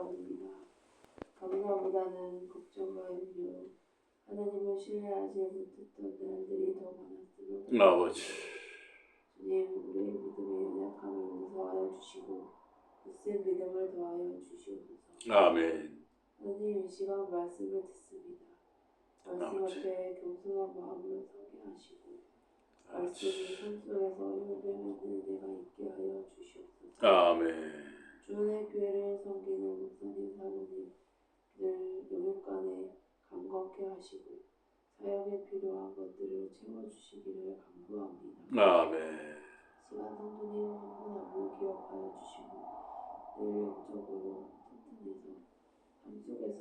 돌아옵니다. 감사보다는 걱정과 염려, 하나님을 신뢰하지 못했던 날들이 더 많았음을 아버지 주님, 우리의 믿음의 연약함을 용서하여 주시고 굳센 믿음을 더하여 주시옵소서. 아멘. 하나님, 이 시간 말씀을 듣습니다. 말씀 앞에 겸손한 마음으로 서게 하시고 말씀이 삶 속에서 열매맺는 은혜가 있게 하여 주시옵소서. 아멘. 주은의 교회를 섬기는 목사님 사모님 늘 영육간에 감격케 하시고 사역에 필요한 것들을 채워주시기를 간구합니다. 아멘. 시간 성도님 한 분 한 분 기억하여 주시고 늘 영적으로 튼튼해서 삶 속에서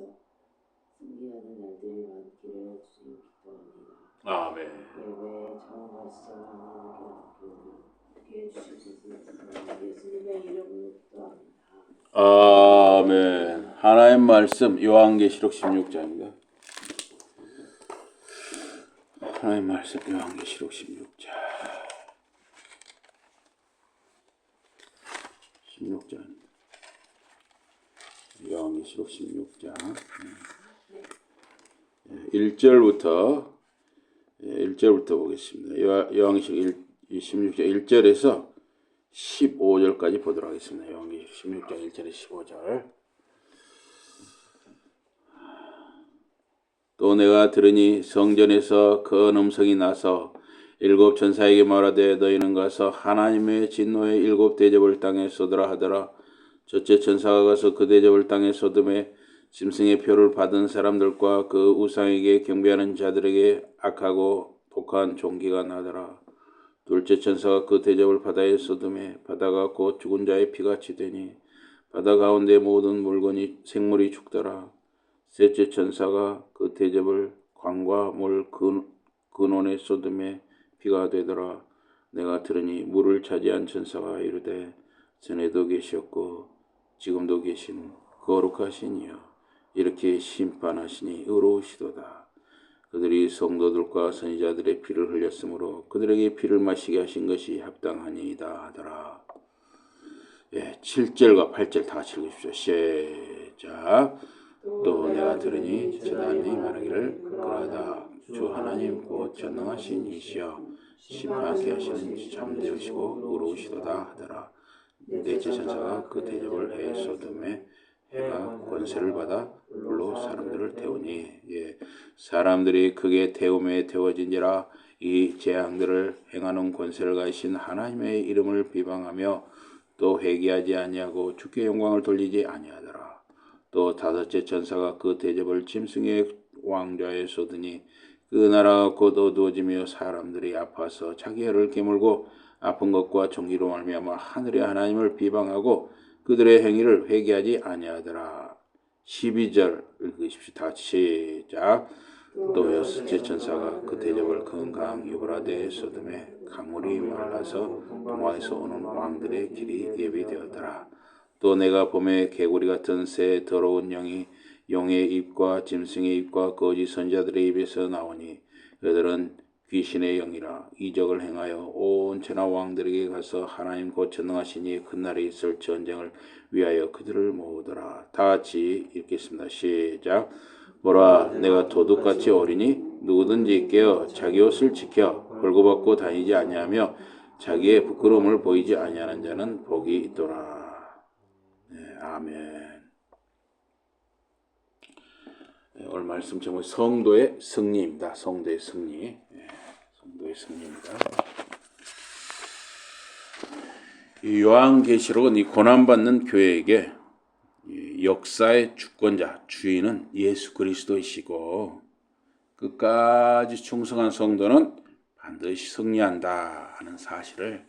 승리하는 날들이 많기를 주님 기도합니다. 아멘. 예배에 참여가 시작하는 하나님께 맡기오며 함께 해주실 것을 예수님의 이름으로 기도합니다. 아멘. 하나님 말씀 요한계시록 16장입니다. 하나님 말씀 요한계시록 16장. 16장. 요한계시록 16장. 1절부터 보겠습니다. 요한계시록 16장 1절에서 15절까지 보도록 하겠습니다. 요한계시록 16장 1절에서 15절. 또 내가 들으니 성전에서 큰 음성이 나서 일곱 천사에게 말하되 너희는 가서 하나님의 진노의 일곱 대접을 땅에 쏟으라 하더라. 첫째 천사가 가서 그 대접을 땅에 쏟음에 짐승의 표를 받은 사람들과 그 우상에게 경배하는 자들에게 악하고 독한 종기가 나더라. 둘째 천사가 그 대접을 바다에 쏟음에 바다가 곧 죽은 자의 피같이 되니 바다 가운데 모든 물건이 생물이 죽더라. 셋째 천사가 그 대접을 강과 물 근원에 쏟음에 피가 되더라. 내가 들으니 물을 차지한 천사가 이르되 전에도 계셨고 지금도 계신 거룩하신 이여 이렇게 심판하시니 의로우시도다. 그들이 성도들과 선지자들의 피를 흘렸으므로 그들에게 피를 마시게 하신 것이 합당하니이다 하더라. 7절과 8절 다 같이 읽으십시오. 시작. 또 내가 들으니 전하니 말하기를 그러하다. 주 하나님 곧 전능하신 이시여 심판케 하시는 참되으시고 의로우시도다 하더라. 넷째 천사가 그 대접을 해에 쏟음에 해가 권세를 받아 불로 사람들을 태우니 사람들이 크게 태움에 태워진지라. 이 재앙들을 행하는 권세를 가지신 하나님의 이름을 비방하며 또 회개하지 아니하고 주께 영광을 돌리지 아니하더라. 또 다섯째 천사가 그 대접을 짐승의 왕좌에 쏟으니 그 나라가 곧 어두워지며 사람들이 아파서 자기 혀를 깨물고 아픈 것과 종기로 말미암아 하늘의 하나님을 비방하고 그들의 행위를 회개하지 아니하더라. 12절 읽으십시오. 다 시작. 또 여섯째 천사가 그 대접을 큰 강 유브라데에 쏟음에 강물이 말라서 동화에서 오는 왕들의 길이 예비되었더라. 또 내가 봄에 개구리 같은 새 더러운 영이 용의 입과 짐승의 입과 거짓 선지자들의 입에서 나오니 그들은 귀신의 영이라 이적을 행하여 온 천하 왕들에게 가서 하나님 곧 전능하신 이의 큰 날에 있을 전쟁을 위하여 그들을 모으더라. 다 같이 읽겠습니다. 시작. 보라 내가 도둑같이 어리니 누구든지 깨어 자기 옷을 지켜 벌거벗고 다니지 아니하며 자기의 부끄러움을 보이지 아니하는 자는 복이 있도다. 아멘. 오늘 말씀 제목은 성도의 승리입니다. 성도의 승리. 성도의 승리입니다. 이 요한계시록은 이 고난받는 교회에게 역사의 주권자, 주인은 예수 그리스도이시고 끝까지 충성한 성도는 반드시 승리한다 하는 사실을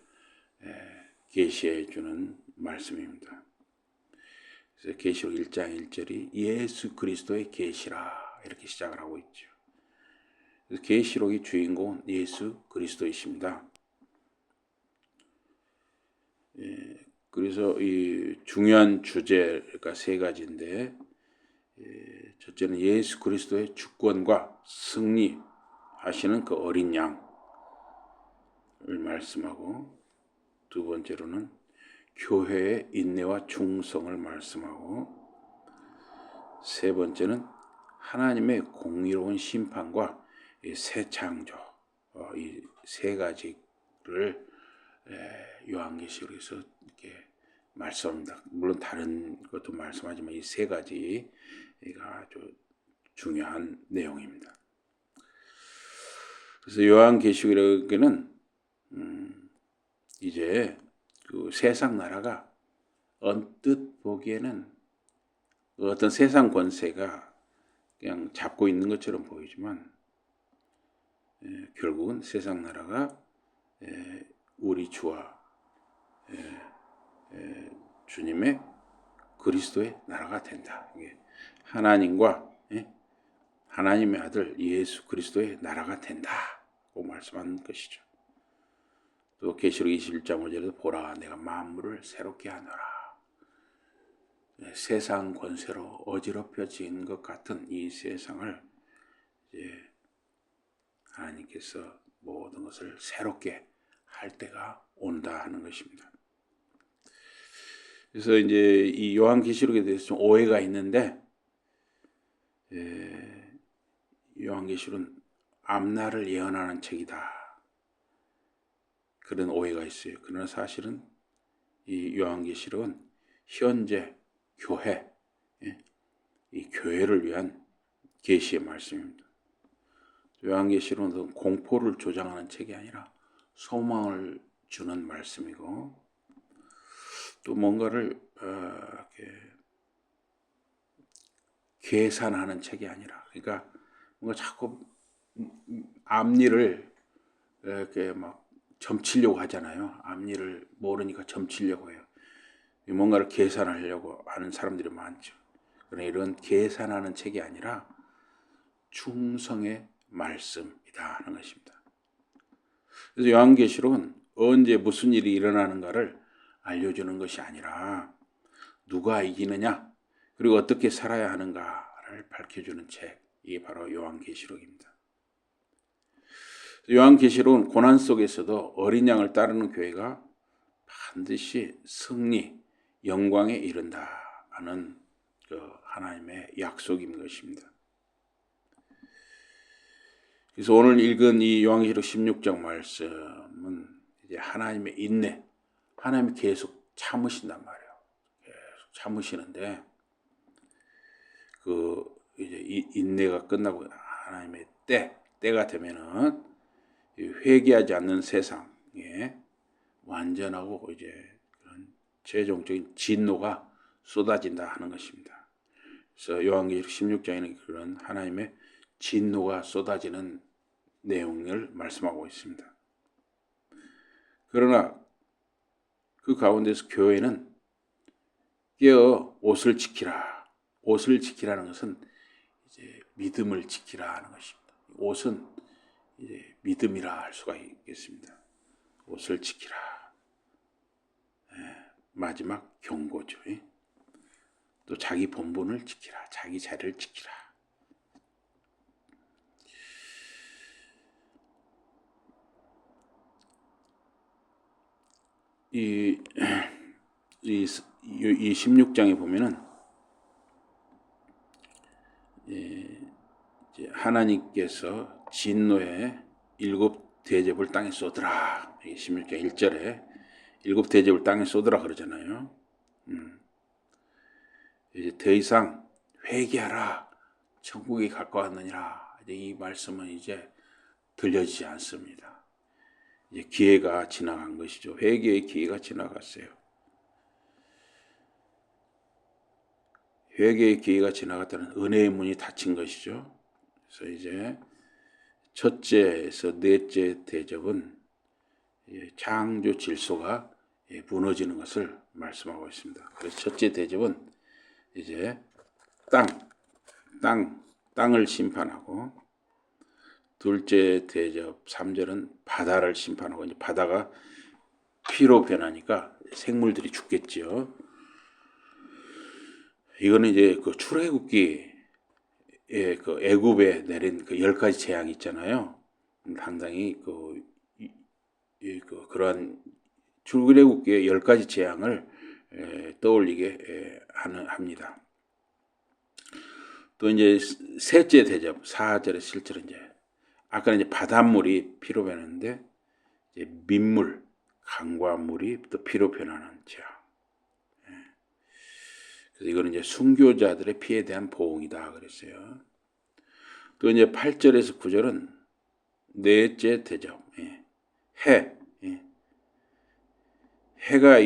계시해 주는 말씀입니다. 그래서 계시록 1장 1절이 예수 그리스도의 계시라 이렇게 시작을 하고 있죠. 그래서 계시록의 주인공은 예수 그리스도이십니다. 그래서 이 중요한 주제가 세 가지인데 첫째는 예수 그리스도의 주권과 승리하시는 그 어린 양을 말씀하고 두 번째로는 교회의 인내와 충성을 말씀하고 세 번째는 하나님의 공의로운 심판과 이 새 창조, 이 세 가지를 요한계시록에서 이렇게 말씀합니다. 물론 다른 것도 말씀하지만 이 세 가지가 아주 중요한 내용입니다. 그래서 요한계시록에는 이제 그 세상 나라가 언뜻 보기에는 어떤 세상 권세가 그냥 잡고 있는 것처럼 보이지만 결국은 세상 나라가 우리 주와 주님의 그리스도의 나라가 된다. 이게 하나님과 하나님의 아들 예수 그리스도의 나라가 된다고 말씀한 것이죠. 또 계시록 21장 5절에도 보라 내가 만물을 새롭게 하노라. 세상 권세로 어지럽혀진 것 같은 이 세상을 이제 하나님께서 모든 것을 새롭게 할 때가 온다 하는 것입니다. 그래서 이제 이 요한계시록에 대해서 좀 오해가 있는데 요한계시록은 앞날을 예언하는 책이다. 그런 오해가 있어요. 그러나 사실은 이 요한계시록은 현재 교회, 이 교회를 위한 계시의 말씀입니다. 요한계시록은 공포를 조장하는 책이 아니라 소망을 주는 말씀이고 또 뭔가를 이렇게 계산하는 책이 아니라 그러니까 뭔가 자꾸 앞일을 이렇게 막 점치려고 하잖아요. 앞일을 모르니까 점치려고 해요. 뭔가를 계산하려고 하는 사람들이 많죠. 그러나 이런 계산하는 책이 아니라 충성의 말씀이다 하는 것입니다. 그래서 요한계시록은 언제 무슨 일이 일어나는가를 알려주는 것이 아니라 누가 이기느냐 그리고 어떻게 살아야 하는가를 밝혀주는 책이 바로 요한계시록입니다. 요한계시록은 고난 속에서도 어린 양을 따르는 교회가 반드시 승리, 영광에 이른다 하는 그 하나님의 약속인 것입니다. 그래서 오늘 읽은 이 요한계시록 16장 말씀은 이제 하나님의 인내, 하나님이 계속 참으신단 말이에요. 계속 참으시는데 그 이제 이 인내가 끝나고 하나님의 때가 되면은 회개하지 않는 세상에 완전하고 이제 그런 최종적인 진노가 쏟아진다 하는 것입니다. 그래서 요한계시록 16장에는 그런 하나님의 진노가 쏟아지는 내용을 말씀하고 있습니다. 그러나 그 가운데서 교회는 깨어 옷을 지키라. 옷을 지키라는 것은 이제 믿음을 지키라 하는 것입니다. 옷은 이제 믿음이라 할 수가 있겠습니다. 옷을 지키라. 마지막 경고죠. 또 자기 본분을 지키라. 자기 자리를 지키라. 이 16장에 보면은 이제 하나님께서 진노의 7 대접을 땅에 쏟으라. 16장 1절에 7 대접을 땅에 쏟으라 그러잖아요. 이제 더 이상 회개하라. 천국이 가까웠느니라. 이 말씀은 이제 들려지지 않습니다. 이제 기회가 지나간 것이죠. 회개의 기회가 지나갔어요. 회개의 기회가 지나갔다는 은혜의 문이 닫힌 것이죠. 그래서 이제 첫째에서 넷째 대접은 창조 질서가 무너지는 것을 말씀하고 있습니다. 그래서 첫째 대접은 이제 땅을 심판하고 둘째 대접 3절은 바다를 심판하고 이제 바다가 피로 변하니까 생물들이 죽겠죠. 이거는 이제 그 출애굽기에 그 애굽에 내린 그 10가지 재앙이 있잖아요. 상당히 그러한 출애굽기의 10가지 재앙을 떠올리게 합니다. 또 이제 셋째 대접 4절의 7절은 이제 아까는 이제 바닷물이 피로 변하는데 이제 민물, 강과 물이 또 피로 변하는 지하. 그래서 이거는 이제 순교자들의 피에 대한 보응이다 그랬어요. 또 이제 8절에서 9절은 넷째 대접. 해. 해가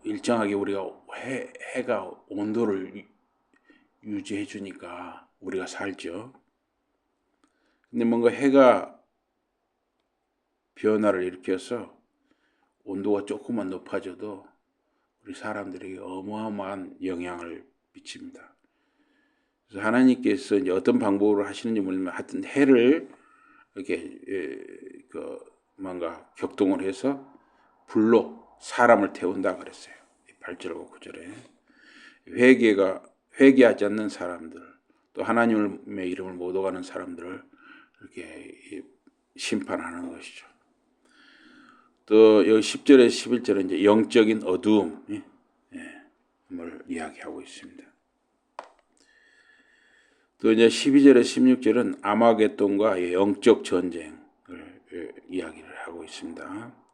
일정하게 우리가 해가 온도를 유지해 주니까 우리가 살죠. 근데 뭔가 해가 변화를 일으켜서 온도가 조금만 높아져도 우리 사람들에게 어마어마한 영향을 미칩니다. 그래서 하나님께서 이제 어떤 방법으로 하시는지 모르지만 하여튼 해를 이렇게 뭔가 격동을 해서 불로 사람을 태운다 그랬어요. 8절과 9절에 회개하지 않는 사람들, 또 하나님의 이름을 못 오가는 사람들을 이렇게 심판하는 것이죠. 또 여기 10절에서 11절은 이제 영적인 어두움을 이야기하고 있습니다. 또 이제 12절에서 16절은 아마겟돈과 영적 전쟁을 이야기를 하고 있습니다.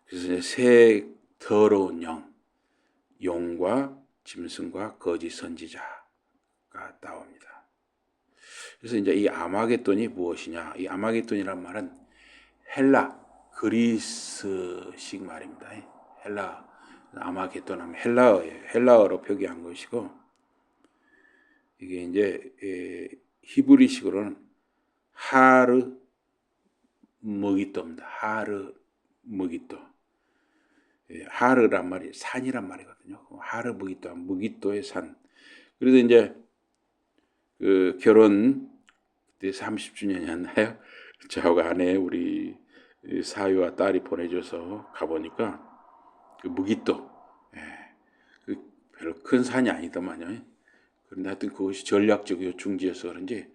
그래서 이제 새 더러운 용과 짐승과 거짓 선지자가 나옵니다. 그래서 이제 이 아마겟돈이 무엇이냐? 이 아마겟돈이란 말은 헬라, 그리스식 말입니다. 헬라, 아마겟돈 하면 헬라어예요. 헬라어로 표기한 것이고, 이게 이제 히브리식으로는 하르 머기또입니다. 하르 머기또. 하르란 말이 산이란 말이거든요. 하르 머기또, 머기또의 산. 그래서 이제 그 결혼 그때 30주년이었나요? 저하고 아내 우리 사위와 딸이 보내줘서 가보니까 그 무기또, 그 별로 큰 산이 아니더만요. 그런데 하여튼 그것이 전략적 중지여서 그런지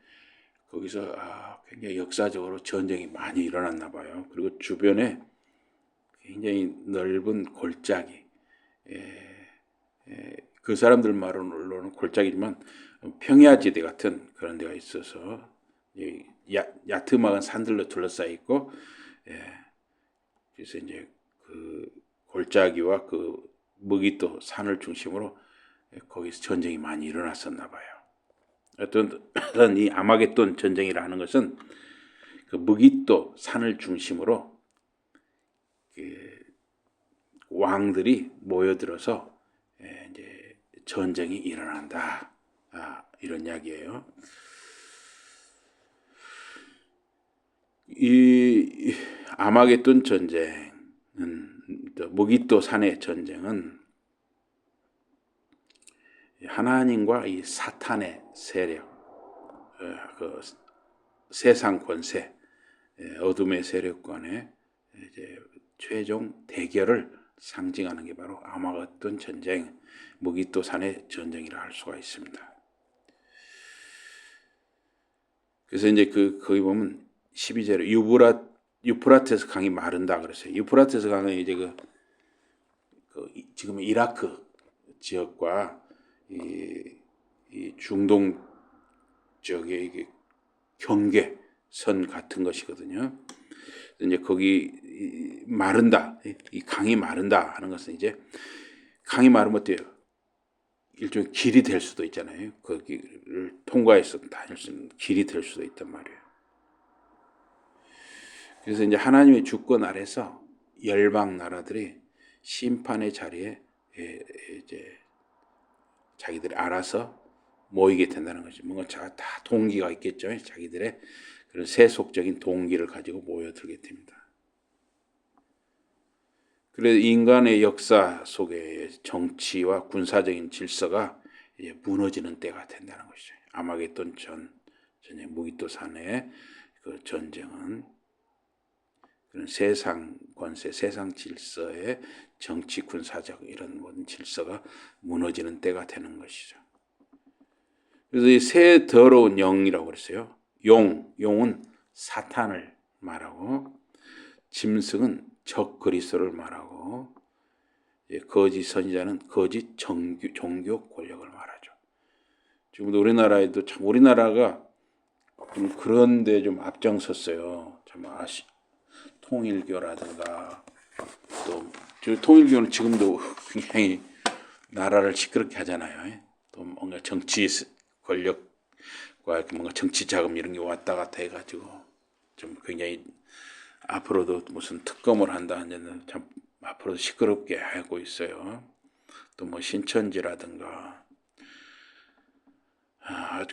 거기서 굉장히 역사적으로 전쟁이 많이 일어났나 봐요. 그리고 주변에 굉장히 넓은 골짜기, 그 사람들 말로는 골짜기지만 평야지대 같은 그런 데가 있어서 야트막은 산들로 둘러싸여 있고, 그래서 이제 그 골짜기와 그 머기또 산을 중심으로 거기서 전쟁이 많이 일어났었나 봐요. 어떤 이 아마겟돈 전쟁이라는 것은 그 머기또 산을 중심으로 그 왕들이 모여들어서 이제 전쟁이 일어난다. 이런 이야기예요. 이 아마겟돈 전쟁은, 머기또 산의 전쟁은 하나님과 이 사탄의 세력, 그 세상 권세, 어둠의 세력 간의 이제 최종 대결을 상징하는 게 바로 아마겟돈 전쟁, 머기또 산의 전쟁이라 할 수가 있습니다. 그래서 이제 거기 보면 12절에 유프라테스 강이 마른다 그랬어요. 유프라테스 강은 이제 지금 이라크 지역과 이 중동 지역의 이게 경계선 같은 것이거든요. 이제 거기 마른다, 이 강이 마른다 하는 것은 이제 강이 마르면 어때요? 일종의 길이 될 수도 있잖아요. 거기를 통과해서 다닐 수 있는 길이 될 수도 있단 말이에요. 그래서 이제 하나님의 주권 아래서 열방 나라들이 심판의 자리에 이제 자기들이 알아서 모이게 된다는 거죠. 뭔가 다 동기가 있겠죠. 자기들의 그런 세속적인 동기를 가지고 모여들게 됩니다. 그래서 인간의 역사 속에 정치와 군사적인 질서가 이제 무너지는 때가 된다는 것이죠. 아마겟돈 전쟁, 머기또 산의 그 전쟁은 그런 세상 권세, 세상 질서의 정치, 군사적 이런 모든 질서가 무너지는 때가 되는 것이죠. 그래서 이 새 더러운 영이라고 그랬어요. 용은 사탄을 말하고, 짐승은 적 그리스도를 말하고, 거짓 선지자는 거짓 종교 권력을 말하죠. 지금도 우리나라에도 참 우리나라가 좀 그런데 좀 앞장섰어요. 참 통일교라든가 또 통일교는 지금도 굉장히 나라를 시끄럽게 하잖아요. 또 뭔가 정치 권력과 뭔가 정치 자금 이런 게 왔다 갔다 해가지고 좀 굉장히 앞으로도 무슨 특검을 한다 하면 참 앞으로도 시끄럽게 하고 있어요. 또 뭐 신천지라든가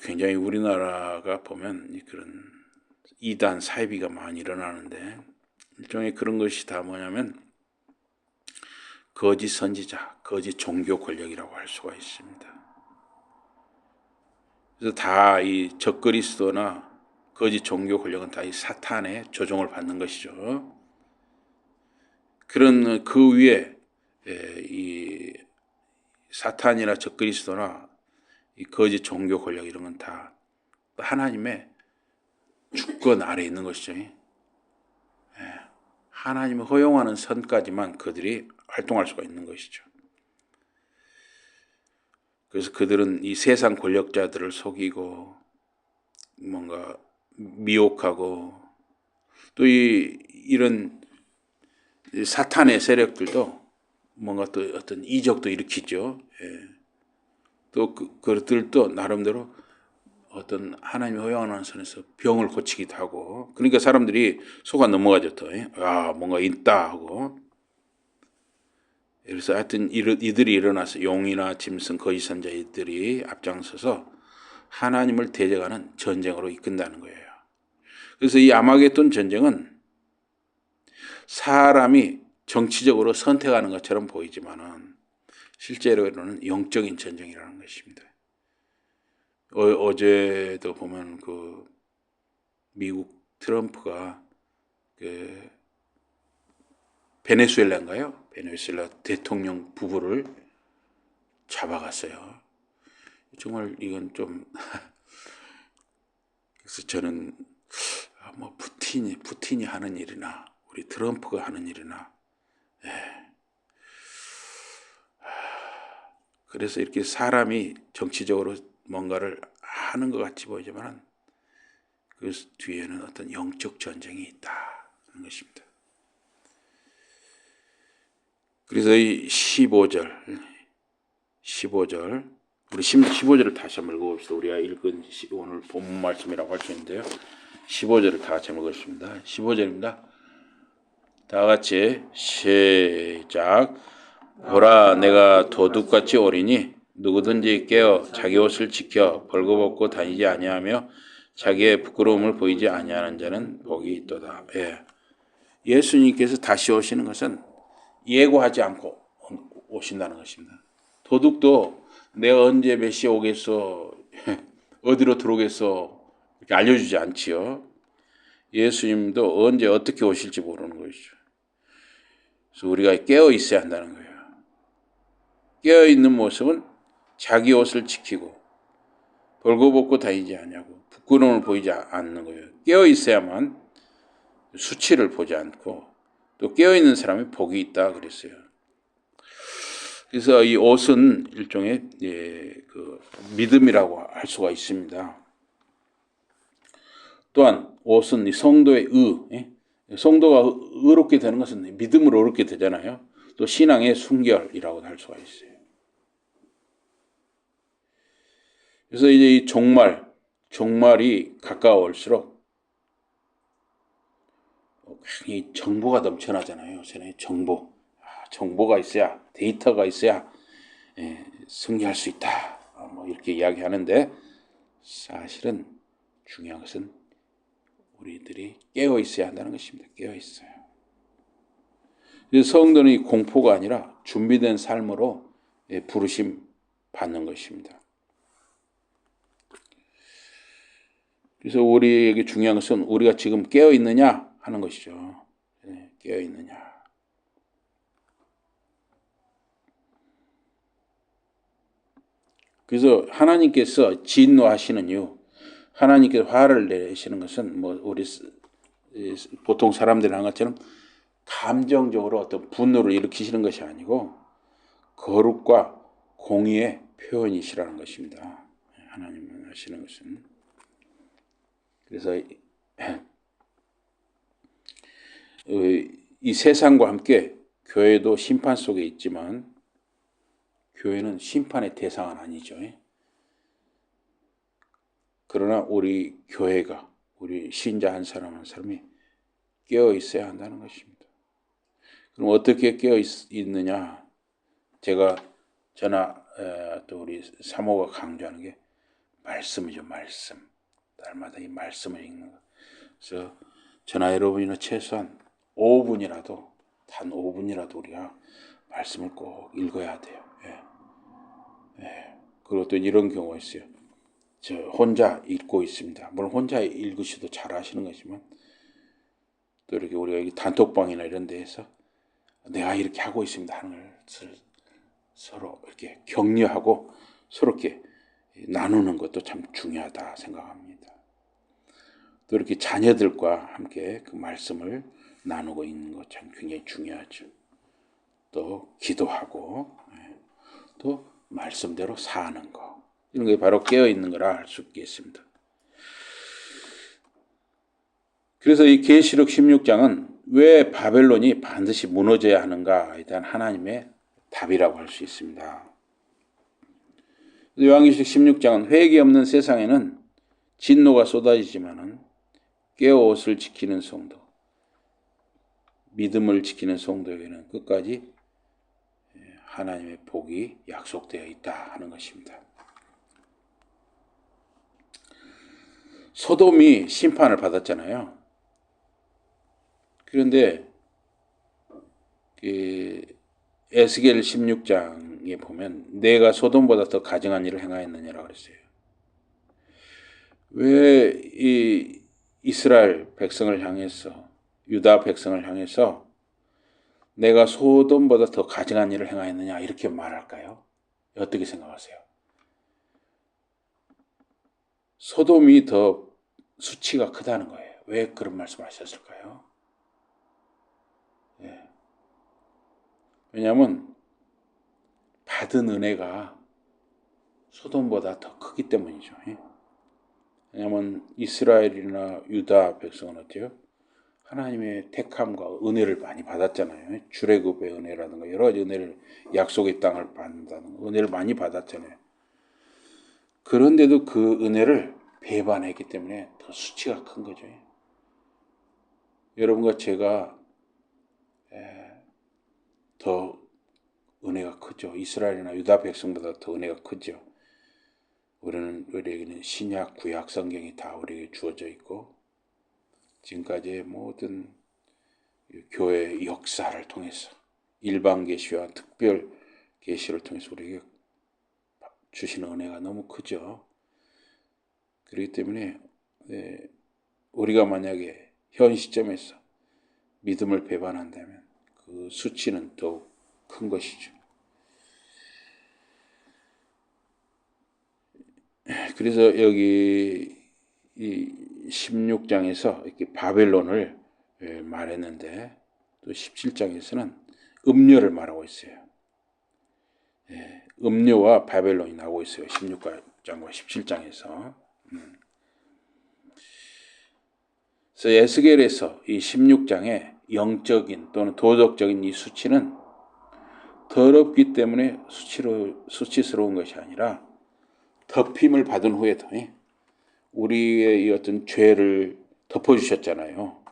굉장히 우리나라가 보면 그런 이단 사이비가 많이 일어나는데 일종의 그런 것이 다 뭐냐면 거짓 선지자, 거짓 종교 권력이라고 할 수가 있습니다. 그래서 다 이 적그리스도나 거짓 종교 권력은 다 이 사탄의 조종을 받는 것이죠. 그런 그 위에 이 사탄이나 적그리스도나 이 거짓 종교 권력 이런 건 다 하나님의 주권 아래 있는 것이죠. 하나님이 허용하는 선까지만 그들이 활동할 수가 있는 것이죠. 그래서 그들은 이 세상 권력자들을 속이고 뭔가 미혹하고 또 이런 사탄의 세력들도 뭔가 또 어떤 이적도 일으키죠. 또 그들도 나름대로 어떤 하나님이 허용하는 선에서 병을 고치기도 하고 그러니까 사람들이 속아 넘어가죠. 또 뭔가 있다 하고 그래서 하여튼 이들이 일어나서 용이나 짐승 거짓 선자들이 앞장서서 하나님을 대적하는 전쟁으로 이끈다는 거예요. 그래서 이 아마겟돈 전쟁은 사람이 정치적으로 선택하는 것처럼 보이지만은 실제로는 영적인 전쟁이라는 것입니다. 어제도 보면 그 미국 트럼프가 그 베네수엘라인가요? 베네수엘라 대통령 부부를 잡아갔어요. 정말 이건 좀 그래서 저는 뭐 푸틴이 하는 일이나 우리 트럼프가 하는 일이나 그래서 이렇게 사람이 정치적으로 뭔가를 하는 것 같이 보이지만 그 뒤에는 어떤 영적 전쟁이 있다는 것입니다. 그래서 이 15절 우리 15절을 다시 한번 읽어봅시다. 우리가 읽은 오늘 본문 말씀이라고 할 수 있는데요. 15절을 다 같이 읽겠습니다. 15절입니다. 다 같이 시작. 보라, 내가 도둑같이 오리니 누구든지 깨어 자기 옷을 지켜 벌거벗고 다니지 아니하며 자기의 부끄러움을 보이지 아니하는 자는 복이 있도다. 예수님께서 다시 오시는 것은 예고하지 않고 오신다는 것입니다. 도둑도 내가 언제 몇 시에 오겠어, 어디로 들어오겠어 이렇게 알려주지 않지요. 예수님도 언제 어떻게 오실지 모르는 것이죠. 그래서 우리가 깨어 있어야 한다는 거예요. 깨어 있는 모습은 자기 옷을 지키고 벌거벗고 다니지 않냐고 부끄러움을 보이지 않는 거예요. 깨어 있어야만 수치를 보지 않고 또 깨어 있는 사람이 복이 있다 그랬어요. 그래서 이 옷은 일종의 그 믿음이라고 할 수가 있습니다. 또한 옷은 이 성도의 성도가 의롭게 되는 것은 믿음으로 의롭게 되잖아요. 또 신앙의 순결이라고 할 수가 있어요. 그래서 이제 이 종말이 가까울수록 이 정보가 넘쳐나잖아요. 요새는 정보가 있어야 데이터가 있어야 승리할 수 있다. 뭐 이렇게 이야기하는데 사실은 중요한 것은 우리들이 깨어 있어야 한다는 것입니다. 깨어 있어요. 성도는 이 공포가 아니라 준비된 삶으로 부르심 받는 것입니다. 그래서 우리에게 중요한 것은 우리가 지금 깨어 있느냐 하는 것이죠. 깨어 있느냐. 그래서 하나님께서 진노하시는 이유, 하나님께서 화를 내시는 것은 뭐 우리 보통 사람들이 하는 것처럼 감정적으로 어떤 분노를 일으키시는 것이 아니고 거룩과 공의의 표현이시라는 것입니다. 하나님은 하시는 것은. 그래서 이 세상과 함께 교회도 심판 속에 있지만 교회는 심판의 대상은 아니죠. 그러나 우리 교회가, 우리 신자 한 사람 한 사람이 깨어 있어야 한다는 것입니다. 그럼 어떻게 깨어 있느냐? 제가 저나 또 우리 사모가 강조하는 게 말씀이죠. 말씀. 날마다 이 말씀을 읽는 것. 그래서 저나 여러분이나 최소한 5분이라도, 단 5분이라도 우리가 말씀을 꼭 읽어야 돼요. 그리고 또 이런 경우가 있어요. 저 혼자 읽고 있습니다. 물론 혼자 읽으셔도 잘 하시는 거지만 또 이렇게 우리가 단톡방이나 이런 데에서 내가 이렇게 하고 있습니다 하는 것을 서로 이렇게 격려하고 서로 이렇게 나누는 것도 참 중요하다 생각합니다. 또 이렇게 자녀들과 함께 그 말씀을 나누고 있는 것 참 굉장히 중요하죠. 또 기도하고 또 말씀대로 사는 거, 이런 게 바로 깨어있는 거라 할 수 있겠습니다. 그래서 이 계시록 16장은 왜 바벨론이 반드시 무너져야 하는가에 대한 하나님의 답이라고 할 수 있습니다. 요한계시록 16장은 회개 없는 세상에는 진노가 쏟아지지만은 깨어 옷을 지키는 성도, 믿음을 지키는 성도에게는 끝까지 하나님의 복이 약속되어 있다 하는 것입니다. 소돔이 심판을 받았잖아요. 그런데 에스겔 16장에 보면 내가 소돔보다 더 가증한 일을 행하였느냐라고 그랬어요. 왜 이 이스라엘 백성을 향해서, 유다 백성을 향해서 내가 소돔보다 더 가증한 일을 행하였느냐 이렇게 말할까요? 어떻게 생각하세요? 소돔이 더 수치가 크다는 거예요. 왜 그런 말씀하셨을까요? 왜냐하면 받은 은혜가 소돔보다 더 크기 때문이죠. 왜냐하면 이스라엘이나 유다 백성은 어때요? 하나님의 택함과 은혜를 많이 받았잖아요. 출애굽의 은혜라든가 여러 가지 은혜를, 약속의 땅을 받는다는 은혜를 많이 받았잖아요. 그런데도 그 은혜를 배반했기 때문에 더 수치가 큰 거죠. 여러분과 제가 더 은혜가 크죠. 이스라엘이나 유다 백성보다 더 은혜가 크죠. 우리에게는 신약, 구약 성경이 다 우리에게 주어져 있고 지금까지의 모든 교회의 역사를 통해서 일반 계시와 특별 계시를 통해서 우리에게 주시는 은혜가 너무 크죠. 그렇기 때문에 우리가 만약에 현 시점에서 믿음을 배반한다면 그 수치는 더욱 큰 것이죠. 그래서 여기 이 16장에서 이렇게 바벨론을 말했는데 또 17장에서는 음료를 말하고 있어요. 음료와 바벨론이 나오고 있어요. 16장과 17장에서. 그래서 에스겔에서 이 16장의 영적인 또는 도덕적인 이 수치는 더럽기 때문에 수치스러운 것이 아니라 덮임을 받은 후에도 우리의 이 어떤 죄를 덮어주셨잖아요.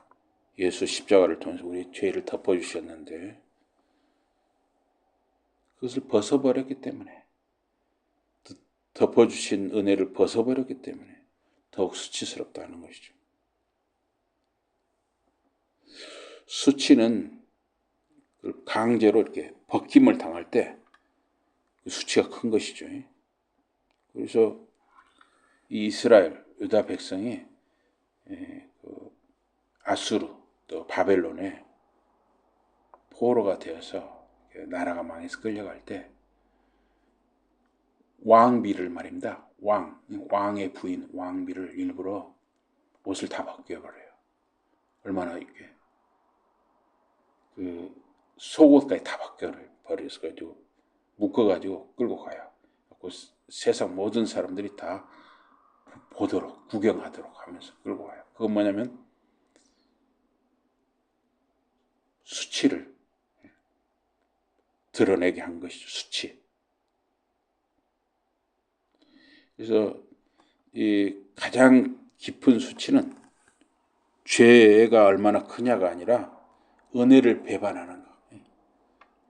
예수 십자가를 통해서 우리의 죄를 덮어주셨는데 그것을 벗어버렸기 때문에, 덮어주신 은혜를 벗어버렸기 때문에 더욱 수치스럽다는 것이죠. 수치는 강제로 이렇게 벗김을 당할 때 수치가 큰 것이죠. 그래서 이 이스라엘, 유다 백성이 아수르 또 바벨론의 포로가 되어서 나라가 망해서 끌려갈 때 왕비를 말입니다. 왕의 부인 왕비를 일부러 옷을 다 벗겨버려요. 얼마나 이게 그 속옷까지 다 벗겨버려서 가지고 묶어가지고 끌고 가요. 세상 모든 사람들이 다 보도록 구경하도록 하면서 끌고 와요. 그건 뭐냐면 수치를 드러내게 한 것이죠. 수치. 그래서 이 가장 깊은 수치는 죄가 얼마나 크냐가 아니라 은혜를 배반하는 거.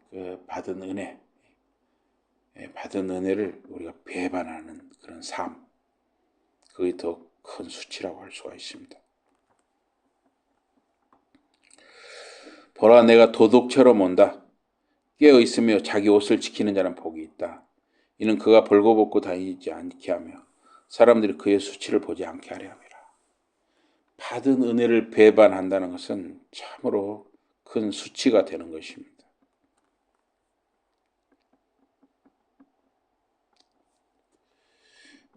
그 받은 은혜를 우리가 배반하는 그런 삶. 그게 더 큰 수치라고 할 수가 있습니다. 보라, 내가 도둑처럼 온다. 깨어 있으며 자기 옷을 지키는 자는 복이 있다. 이는 그가 벌거벗고 다니지 않게 하며 사람들이 그의 수치를 보지 않게 하려 함이라. 받은 은혜를 배반한다는 것은 참으로 큰 수치가 되는 것입니다.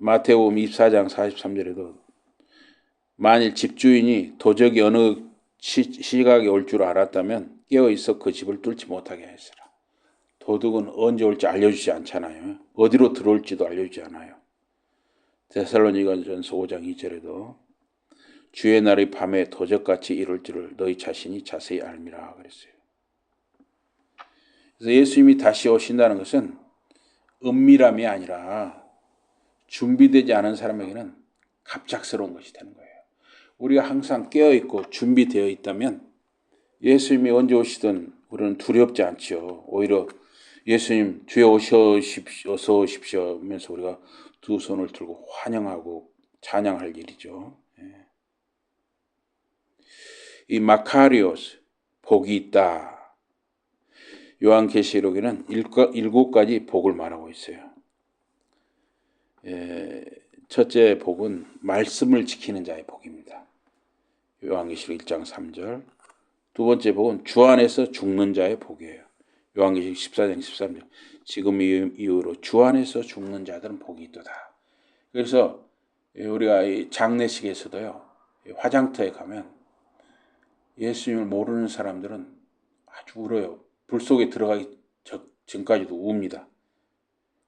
마태복음 24장 43절에도 만일 집주인이 도적이 어느 시각에 올 줄 알았다면 깨어있어 그 집을 뚫지 못하게 했으라. 도둑은 언제 올지 알려주지 않잖아요. 어디로 들어올지도 알려주지 않아요. 데살로니가전서 5장 2절에도 주의 날이 밤에 도적같이 이룰 줄을 너희 자신이 자세히 알미라 그랬어요. 그래서 예수님이 다시 오신다는 것은 은밀함이 아니라 준비되지 않은 사람에게는 갑작스러운 것이 되는 거예요. 우리가 항상 깨어있고 준비되어 있다면 예수님이 언제 오시든 우리는 두렵지 않죠. 오히려 예수님 주여 어서 오십시오 하면서 우리가 두 손을 들고 환영하고 찬양할 일이죠. 이 마카리오스, 복이 있다. 요한계시록에는 7가지 복을 말하고 있어요. 첫째 복은 말씀을 지키는 자의 복입니다. 요한계시록 1장 3절. 두 번째 복은 주 안에서 죽는 자의 복이에요. 요한계시록 14장 13절. 지금 이후로 주 안에서 죽는 자들은 복이 있도다. 그래서 우리가 이 장례식에서도요, 화장터에 가면 예수님을 모르는 사람들은 아주 울어요. 불 속에 들어가기 전까지도 웁니다.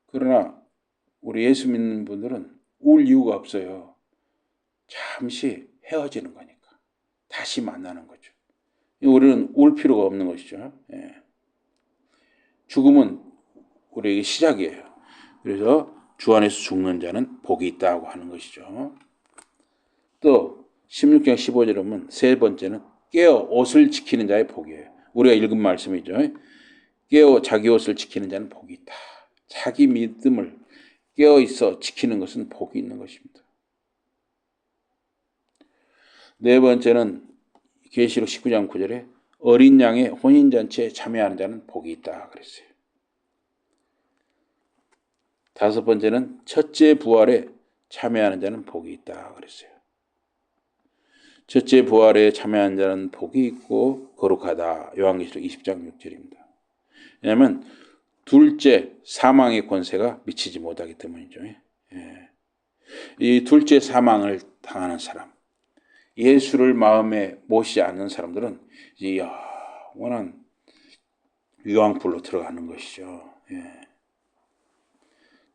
그러나 우리 예수 믿는 분들은 울 이유가 없어요. 잠시 헤어지는 거니까. 다시 만나는 거죠. 우리는 울 필요가 없는 것이죠. 죽음은 우리에게 시작이에요. 그래서 주 안에서 죽는 자는 복이 있다고 하는 것이죠. 또 16장 15절에 보면 세 번째는 깨어 옷을 지키는 자의 복이에요. 우리가 읽은 말씀이죠. 깨어 자기 옷을 지키는 자는 복이 있다. 자기 믿음을 깨어 있어 지키는 것은 복이 있는 것입니다. 네 번째는 계시록 19장 9절에 어린 양의 혼인잔치에 참여하는 자는 복이 있다 그랬어요. 다섯 번째는 첫째 부활에 참여하는 자는 복이 있다 그랬어요. 첫째 부활에 참여하는 자는 복이 있고 거룩하다. 요한계시록 20장 6절입니다. 왜냐하면 둘째 사망의 권세가 미치지 못하기 때문이죠. 이 둘째 사망을 당하는 사람, 예수를 마음에 모시지 않는 사람들은 이제 영원한 유황불로 들어가는 것이죠.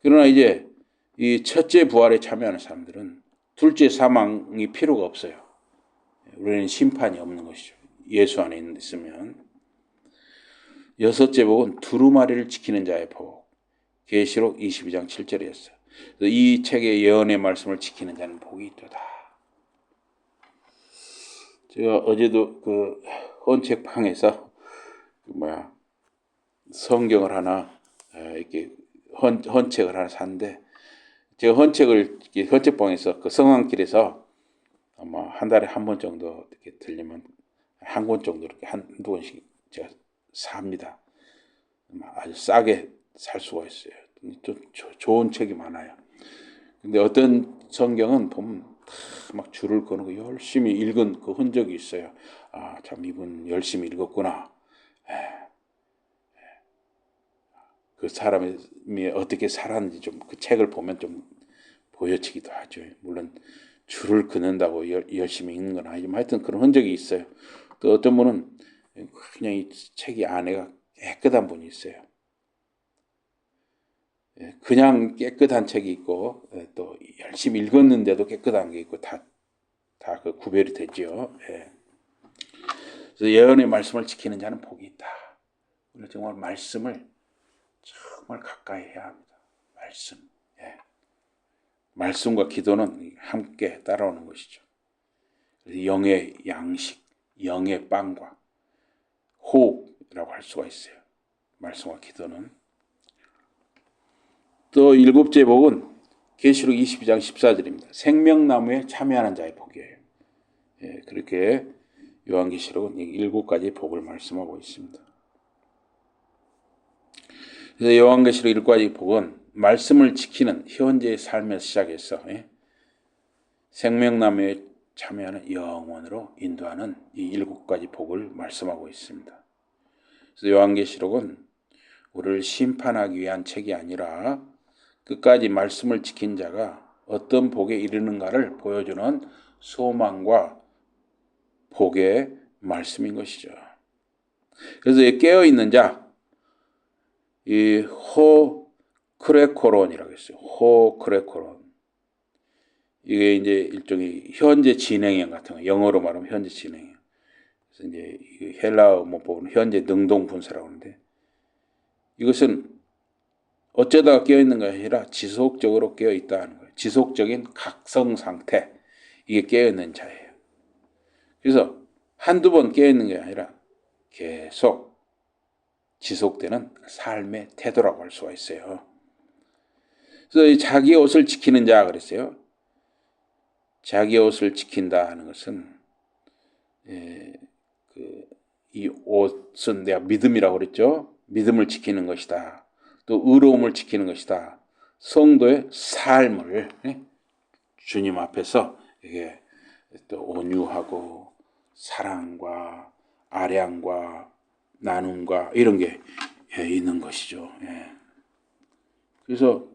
그러나 이제 이 첫째 부활에 참여하는 사람들은 둘째 사망이 필요가 없어요. 우리는 심판이 없는 것이죠. 예수 안에 있으면. 여섯째 복은 두루마리를 지키는 자의 복. 계시록 22장 7절이었어요. 이 책의 예언의 말씀을 지키는 자는 복이 있도다. 제가 어제도 그 헌책방에서 성경을 하나 이렇게 헌책을 하나 샀는데 제가 헌책방에서 그 성황길에서 아마 한 달에 한 번 정도 이렇게 들리면 한 권 정도 이렇게 한두 권씩 제가 삽니다. 아주 싸게 살 수가 있어요. 또 좋은 책이 많아요. 근데 어떤 성경은 보면 막 줄을 거는 열심히 읽은 그 흔적이 있어요. 아, 참 이분 열심히 읽었구나. 그 사람이 어떻게 살았는지 좀 그 책을 보면 좀 보여지기도 하죠. 물론 줄을 긋는다고 열심히 읽는 건 아니지만 하여튼 그런 흔적이 있어요. 또 어떤 분은 그냥 이 책이 안에가 깨끗한 분이 있어요. 그냥 깨끗한 책이 있고 또 열심히 읽었는데도 깨끗한 게 있고 다 그 구별이 되죠. 그래서 예언의 말씀을 지키는 자는 복이 있다. 우리가 정말 말씀을 정말 가까이 해야 합니다. 말씀. 말씀과 기도는 함께 따라오는 것이죠. 그래서 영의 양식, 영의 빵과 호흡이라고 할 수가 있어요. 말씀과 기도는. 또 일곱째 복은 계시록 22장 14절입니다. 생명나무에 참여하는 자의 복이에요. 그렇게 요한계시록은 일곱 가지 복을 말씀하고 있습니다. 그래서 요한계시록 일곱 가지 복은 말씀을 지키는 현재의 삶에서 시작해서 생명나무에 참여하는 영원으로 인도하는 이 일곱 가지 복을 말씀하고 있습니다. 그래서 요한계시록은 우리를 심판하기 위한 책이 아니라 끝까지 말씀을 지킨 자가 어떤 복에 이르는가를 보여주는 소망과 복의 말씀인 것이죠. 그래서 깨어있는 자, 이 호크레코론이라고 했어요. 호크레코론. 이게 이제 일종의 현재 진행형 같은 거, 영어로 말하면 현재 진행형. 그래서 이제 헬라어 문법은 현재 능동분사라고 하는데, 이것은 어쩌다가 깨어있는 것이 아니라 지속적으로 깨어있다는 거예요. 지속적인 각성 상태, 이게 깨어있는 자예요. 그래서 한두 번 깨어있는 게 아니라 계속 지속되는 삶의 태도라고 할 수가 있어요. 그래서 자기 옷을 지키는 자 그랬어요. 자기 옷을 지킨다 하는 것은 이 옷은 내가 믿음이라고 그랬죠. 믿음을 지키는 것이다. 또 의로움을 지키는 것이다. 성도의 삶을 주님 앞에서 이게 또 온유하고 사랑과 아량과 나눔과 이런 게 있는 것이죠. 그래서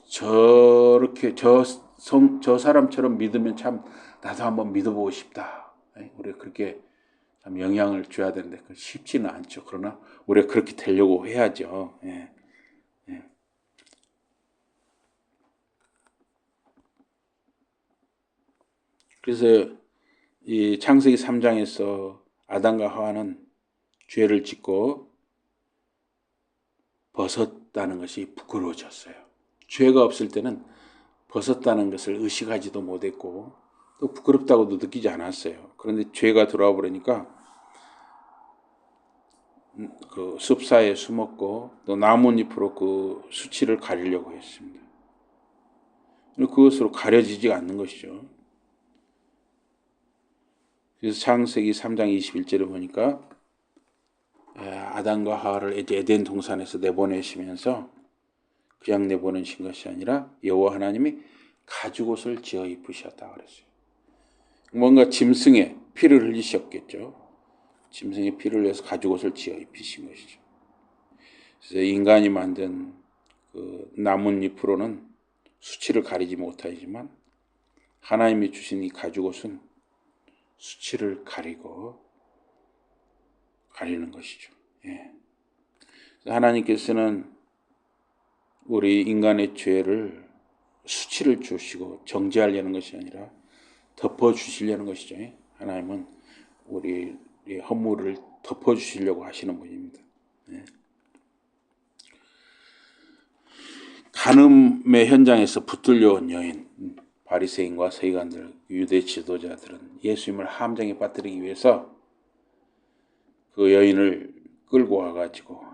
저렇게 저 사람처럼 믿으면 참 나도 한번 믿어보고 싶다. 우리가 그렇게 참 영향을 줘야 되는데 쉽지는 않죠. 그러나 우리가 그렇게 되려고 해야죠. 그래서 이 창세기 3장에서 아담과 하와는 죄를 짓고 벗었다는 것이 부끄러워졌어요. 죄가 없을 때는 벗었다는 것을 의식하지도 못했고 또 부끄럽다고도 느끼지 않았어요. 그런데 죄가 들어와 버리니까 그 숲사이에 숨었고 또 나뭇잎으로 그 수치를 가리려고 했습니다. 그것으로 가려지지 않는 것이죠. 그래서 창세기 3장 21절을 보니까 아담과 하와를 에덴 동산에서 내보내시면서 그냥 내보내신 것이 아니라 여호와 하나님이 가죽옷을 지어 입으셨다고 그랬어요. 뭔가 짐승의 피를 흘리셨겠죠. 짐승의 피를 흘려서 가죽옷을 지어 입히신 것이죠. 그래서 인간이 만든 그 나뭇잎으로는 수치를 가리지 못하지만 하나님이 주신 이 가죽옷은 수치를 가리는 것이죠. 하나님께서는 우리 인간의 죄를 수치를 주시고 정죄하려는 것이 아니라 덮어주시려는 것이죠. 하나님은 우리의 허물을 덮어주시려고 하시는 분입니다. 간음의 현장에서 붙들려온 여인, 바리새인과 서기관들, 유대 지도자들은 예수님을 함정에 빠뜨리기 위해서 그 여인을 끌고 와가지고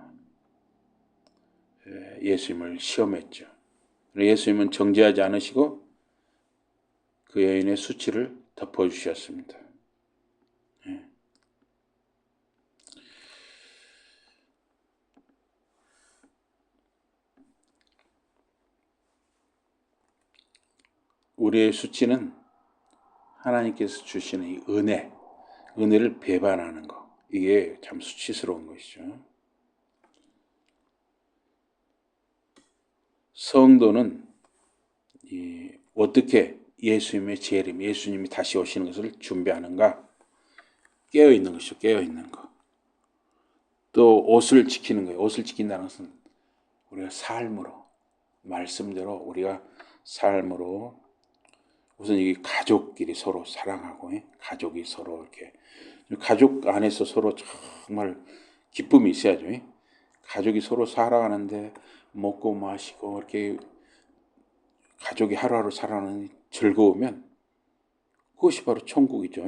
예수님을 시험했죠. 예수님은 정죄하지 않으시고 그 여인의 수치를 덮어주셨습니다. 우리의 수치는 하나님께서 주시는 이 은혜를 배반하는 것, 이게 참 수치스러운 것이죠. 성도는 어떻게 예수님의 재림, 예수님이 다시 오시는 것을 준비하는가? 깨어있는 것이죠. 깨어있는 것. 또 옷을 지키는 거예요. 옷을 지킨다는 것은 우리가 삶으로, 말씀대로 우리가 삶으로 우선 이 가족끼리 서로 사랑하고, 가족이 서로 이렇게, 가족 안에서 서로 정말 기쁨이 있어야죠. 가족이 서로 살아가는데 먹고 마시고 이렇게 가족이 하루하루 살아가는 즐거우면 그것이 바로 천국이죠.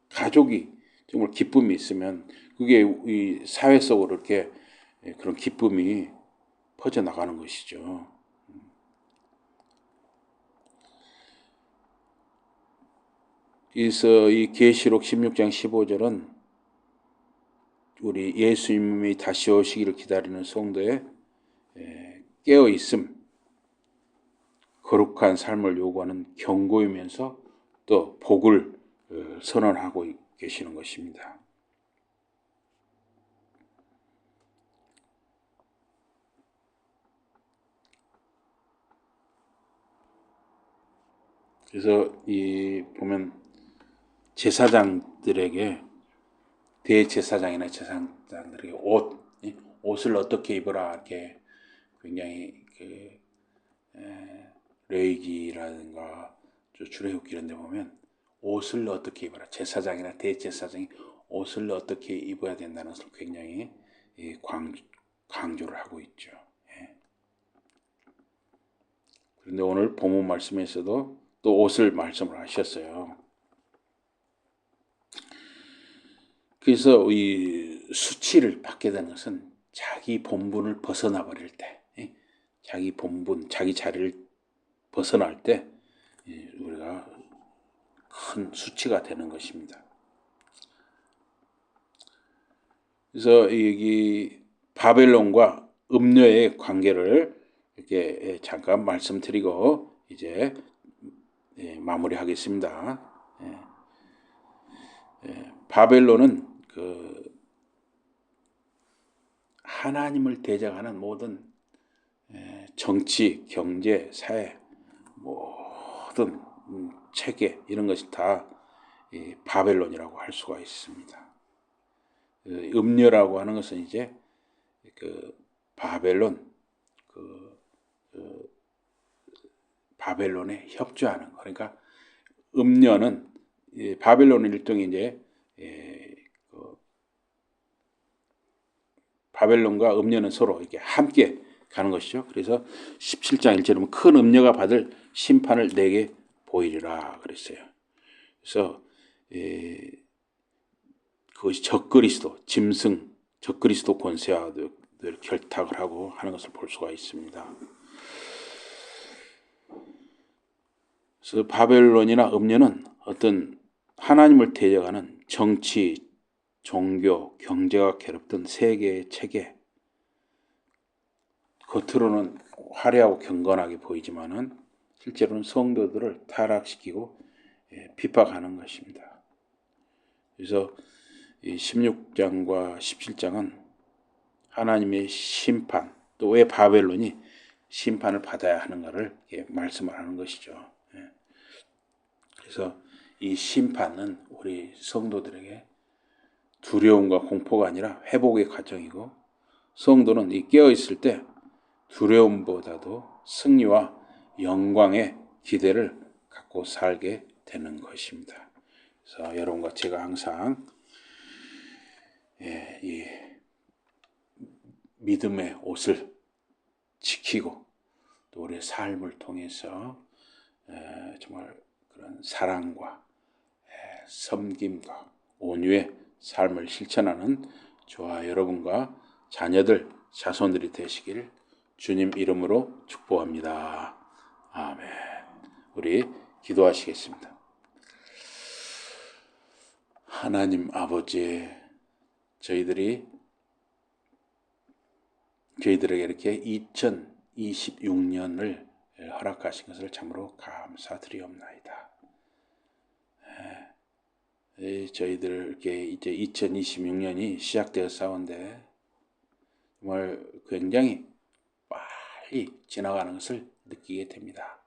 가족이 정말 기쁨이 있으면 그게 이 사회 속으로 이렇게 그런 기쁨이 퍼져나가는 것이죠. 그래서 이 계시록 16장 15절은 우리 예수님이 다시 오시기를 기다리는 성도의 깨어있음, 거룩한 삶을 요구하는 경고이면서 또 복을 선언하고 계시는 것입니다. 그래서 이 보면 제사장들에게, 대제사장이나 제사장들에게 옷을 어떻게 입어라 이렇게 굉장히 그 레위기라든가 출애굽기 이런 데 보면 옷을 어떻게 입어라, 제사장이나 대제사장이 옷을 어떻게 입어야 된다는 것을 굉장히 강조를 하고 있죠. 그런데 오늘 본문 말씀에서도 또 옷을 말씀을 하셨어요. 그래서 이 수치를 받게 되는 것은 자기 본분을 벗어나 버릴 때, 자기 본분, 자기 자리를 벗어날 때 우리가 큰 수치가 되는 것입니다. 그래서 여기 바벨론과 음료의 관계를 이렇게 잠깐 말씀드리고 이제 마무리하겠습니다. 바벨론은 그 하나님을 대적하는 모든 정치, 경제, 사회, 모든 체계 이런 것이 다 바벨론이라고 할 수가 있습니다. 음료라고 하는 것은 이제 그 바벨론, 바벨론에 협조하는 거. 그러니까 음료는 바벨론은 일종의 이제 바벨론과 음료는 서로 이렇게 함께 가는 것이죠. 그래서 17장 1절에 보면 큰 음료가 받을 심판을 내게 보이리라 그랬어요. 그래서 그것이 적그리스도, 짐승, 적그리스도 권세와 늘 결탁을 하고 하는 것을 볼 수가 있습니다. 그래서 바벨론이나 음료는 어떤 하나님을 대적하는 정치, 종교, 경제가 괴롭던 세계의 체계, 겉으로는 화려하고 경건하게 보이지만은 실제로는 성도들을 타락시키고 핍박하는 것입니다. 그래서 이 16장과 17장은 하나님의 심판, 또 왜 바벨론이 심판을 받아야 하는가를 말씀을 하는 것이죠. 그래서 이 심판은 우리 성도들에게 두려움과 공포가 아니라 회복의 과정이고, 성도는 이 깨어있을 때 두려움보다도 승리와 영광의 기대를 갖고 살게 되는 것입니다. 그래서 여러분과 제가 항상 이 믿음의 옷을 지키고 또 우리의 삶을 통해서 정말 그런 사랑과 섬김과 온유의 삶을 실천하는 저와 여러분과 자녀들, 자손들이 되시길 주님 이름으로 축복합니다. 아멘. 우리 기도하시겠습니다. 하나님 아버지, 저희들에게 이렇게 2026년을 허락하신 것을 참으로 감사드리옵나이다. 저희들에게 이제 2026년이 시작되었사온데 정말 굉장히 빨리 지나가는 것을 느끼게 됩니다.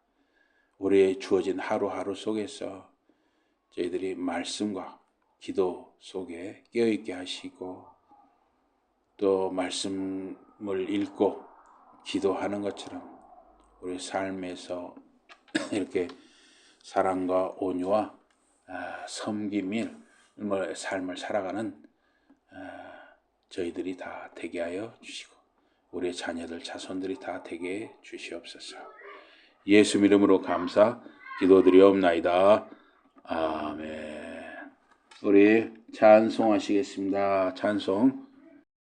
우리의 주어진 하루하루 속에서 저희들이 말씀과 기도 속에 깨어있게 하시고 또 말씀을 말씀을 읽고 기도하는 것처럼 우리 삶에서 이렇게 사랑과 온유와 섬김의 삶을 살아가는 저희들이 다 되게 하여 주시고 우리의 자녀들 자손들이 다 되게 해 주시옵소서. 예수 이름으로 감사 기도드리옵나이다. 아멘. 우리 찬송하시겠습니다. 찬송